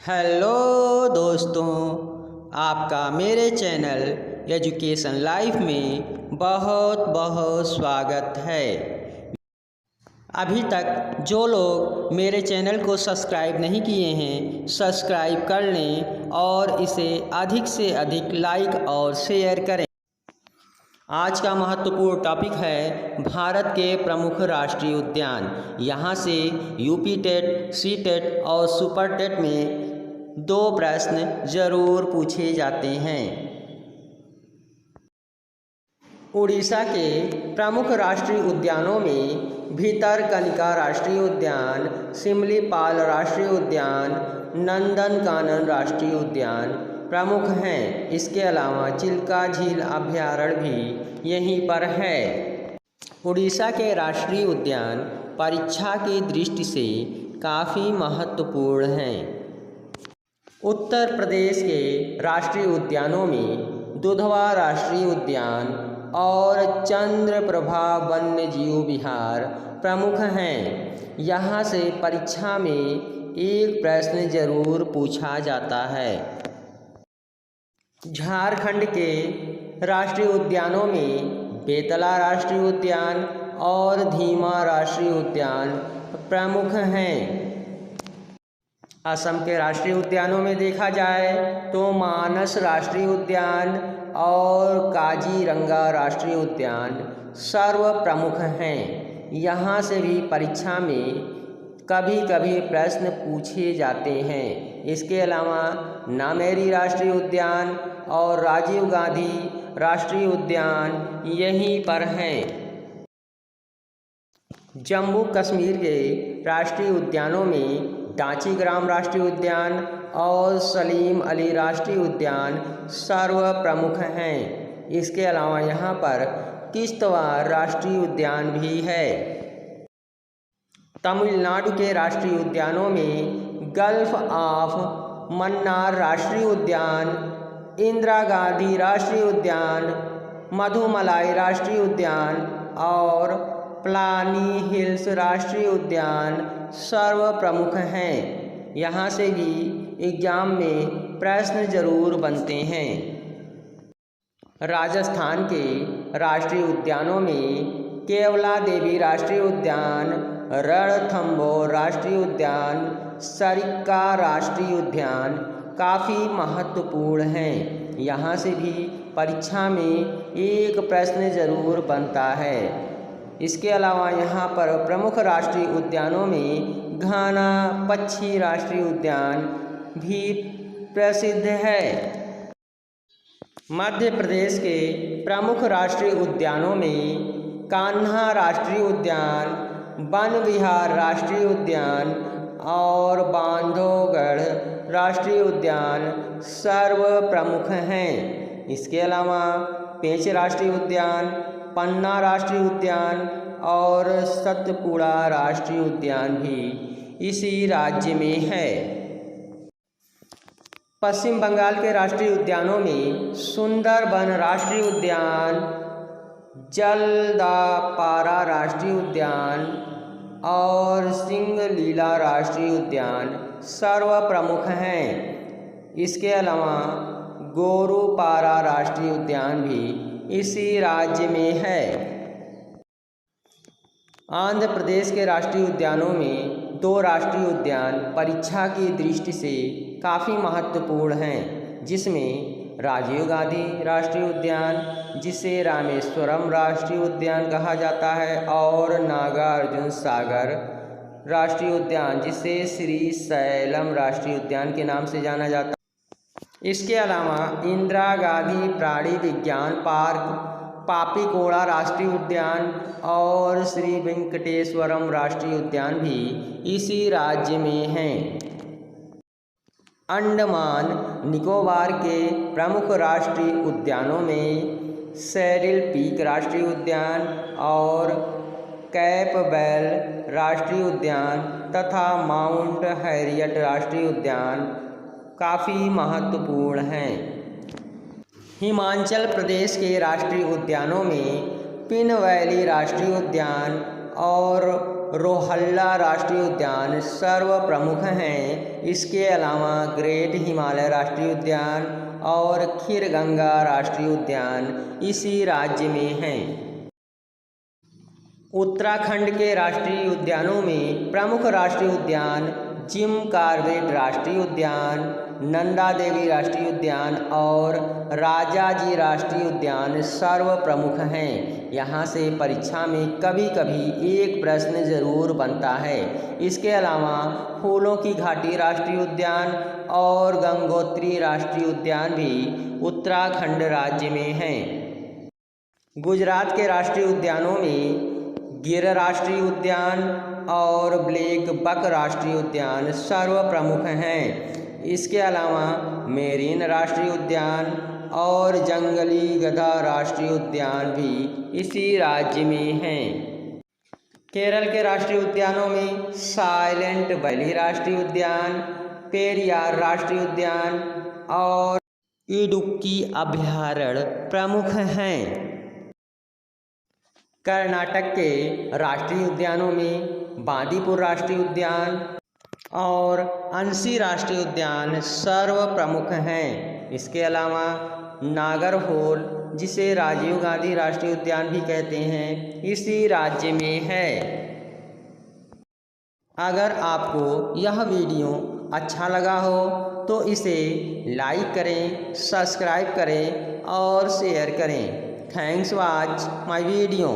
Hello दोस्तों, आपका मेरे चैनल एजुकेशन लाइफ में बहुत बहुत स्वागत है। अभी तक जो लोग मेरे चैनल को सब्सक्राइब नहीं किए हैं, सब्सक्राइब कर लें और इसे अधिक से अधिक लाइक और शेयर करें। आज का महत्वपूर्ण टॉपिक है भारत के प्रमुख राष्ट्रीय उद्यान। यहाँ से यूपी टेट, सी टेट और सुपर टेट में 2 प्रश्न जरूर पूछे जाते हैं। उड़ीसा के प्रमुख राष्ट्रीय उद्यानों में भितरकनिका राष्ट्रीय उद्यान, सिमलीपाल राष्ट्रीय उद्यान, नंदनकानन राष्ट्रीय उद्यान प्रमुख हैं। इसके अलावा चिल्का झील अभयारण्य भी यहीं पर है। उड़ीसा के राष्ट्रीय उद्यान परीक्षा की दृष्टि से काफ़ी महत्वपूर्ण हैं। उत्तर प्रदेश के राष्ट्रीय उद्यानों में दुधवा राष्ट्रीय उद्यान और चंद्रप्रभा वन्यजीव विहार प्रमुख हैं। यहाँ से परीक्षा में एक प्रश्न जरूर पूछा जाता है। झारखंड के राष्ट्रीय उद्यानों में बेतला राष्ट्रीय उद्यान और धीमा राष्ट्रीय उद्यान प्रमुख हैं। असम के राष्ट्रीय उद्यानों में देखा जाए तो मानस राष्ट्रीय उद्यान और काजीरंगा राष्ट्रीय उद्यान सर्व प्रमुख हैं। यहाँ से भी परीक्षा में कभी कभी प्रश्न पूछे जाते हैं। इसके अलावा नामेरी राष्ट्रीय उद्यान और राजीव गांधी राष्ट्रीय उद्यान यहीं पर हैं। जम्मू कश्मीर के राष्ट्रीय उद्यानों में डांचीग्राम राष्ट्रीय उद्यान और सलीम अली राष्ट्रीय उद्यान सर्व प्रमुख हैं। इसके अलावा यहाँ पर किश्तवाड़ राष्ट्रीय उद्यान भी है। तमिलनाडु के राष्ट्रीय उद्यानों में गल्फ ऑफ मन्नार राष्ट्रीय उद्यान, इंदिरा गांधी राष्ट्रीय उद्यान, मधुमलाई राष्ट्रीय उद्यान और प्लानी हिल्स राष्ट्रीय उद्यान सर्व प्रमुख हैं। यहाँ से भी एग्जाम में प्रश्न जरूर बनते हैं। राजस्थान के राष्ट्रीय उद्यानों में केवला देवी राष्ट्रीय उद्यान, रणथंभौर राष्ट्रीय उद्यान, सरिस्का राष्ट्रीय उद्यान काफ़ी महत्वपूर्ण हैं। यहाँ से भी परीक्षा में एक प्रश्न जरूर बनता है। इसके अलावा यहाँ पर प्रमुख राष्ट्रीय उद्यानों में घाना पक्षी राष्ट्रीय उद्यान भी प्रसिद्ध है। मध्य प्रदेश के प्रमुख राष्ट्रीय उद्यानों में कान्हा राष्ट्रीय उद्यान, वन विहार राष्ट्रीय उद्यान और बांधवगढ़ राष्ट्रीय उद्यान सर्व प्रमुख हैं। इसके अलावा पेंच राष्ट्रीय उद्यान, पन्ना राष्ट्रीय उद्यान और सतपुड़ा राष्ट्रीय उद्यान भी इसी राज्य में है। पश्चिम बंगाल के राष्ट्रीय उद्यानों में सुंदरबन राष्ट्रीय उद्यान, जलदापारा राष्ट्रीय उद्यान और सिंगलीला राष्ट्रीय उद्यान सर्व प्रमुख हैं। इसके अलावा गोरुपारा राष्ट्रीय उद्यान भी इसी राज्य में है। आंध्र प्रदेश के राष्ट्रीय उद्यानों में 2 राष्ट्रीय उद्यान परीक्षा की दृष्टि से काफ़ी महत्वपूर्ण हैं, जिसमें राजीव गांधी राष्ट्रीय उद्यान, जिसे रामेश्वरम राष्ट्रीय उद्यान कहा जाता है, और नागार्जुन सागर राष्ट्रीय उद्यान, जिसे श्री शैलम राष्ट्रीय उद्यान के नाम से जाना जाता है। इसके अलावा इंदिरा गांधी प्राणी विज्ञान पार्क, पापीकोड़ा राष्ट्रीय उद्यान और श्री वेंकटेश्वरम राष्ट्रीय उद्यान भी इसी राज्य में हैं। अंडमान निकोबार के प्रमुख राष्ट्रीय उद्यानों में सैडिल पीक राष्ट्रीय उद्यान और कैंपबेल राष्ट्रीय उद्यान तथा माउंट हैरियट राष्ट्रीय उद्यान काफ़ी महत्वपूर्ण हैं। हिमाचल प्रदेश के राष्ट्रीय उद्यानों में पिन वैली राष्ट्रीय उद्यान और रोहल्ला राष्ट्रीय उद्यान सर्व प्रमुख हैं। इसके अलावा ग्रेट हिमालय राष्ट्रीय उद्यान और खीरगंगा राष्ट्रीय उद्यान इसी राज्य में हैं। उत्तराखंड के राष्ट्रीय उद्यानों में प्रमुख राष्ट्रीय उद्यान जिम कॉर्बेट राष्ट्रीय उद्यान, नंदा देवी राष्ट्रीय उद्यान और राजाजी राष्ट्रीय उद्यान सर्व प्रमुख हैं। यहाँ से परीक्षा में कभी कभी एक प्रश्न जरूर बनता है। इसके अलावा फूलों की घाटी राष्ट्रीय उद्यान और गंगोत्री राष्ट्रीय उद्यान भी उत्तराखंड राज्य में हैं। गुजरात के राष्ट्रीय उद्यानों में गिर राष्ट्रीय उद्यान और ब्लैक बक राष्ट्रीय उद्यान सर्व प्रमुख हैं। इसके अलावा मेरीन राष्ट्रीय उद्यान और जंगली गधा राष्ट्रीय उद्यान भी इसी राज्य में हैं। केरल के राष्ट्रीय उद्यानों में साइलेंट वैली राष्ट्रीय उद्यान, पेरियार राष्ट्रीय उद्यान और इडुक्की अभयारण्य प्रमुख हैं। कर्नाटक के राष्ट्रीय उद्यानों में बांदीपुर राष्ट्रीय उद्यान और अंशी राष्ट्रीय उद्यान सर्व प्रमुख हैं। इसके अलावा नागरहोल, जिसे राजीव गांधी राष्ट्रीय उद्यान भी कहते हैं, इसी राज्य में है। अगर आपको यह वीडियो अच्छा लगा हो तो इसे लाइक करें, सब्सक्राइब करें और शेयर करें। Thanks watch my video.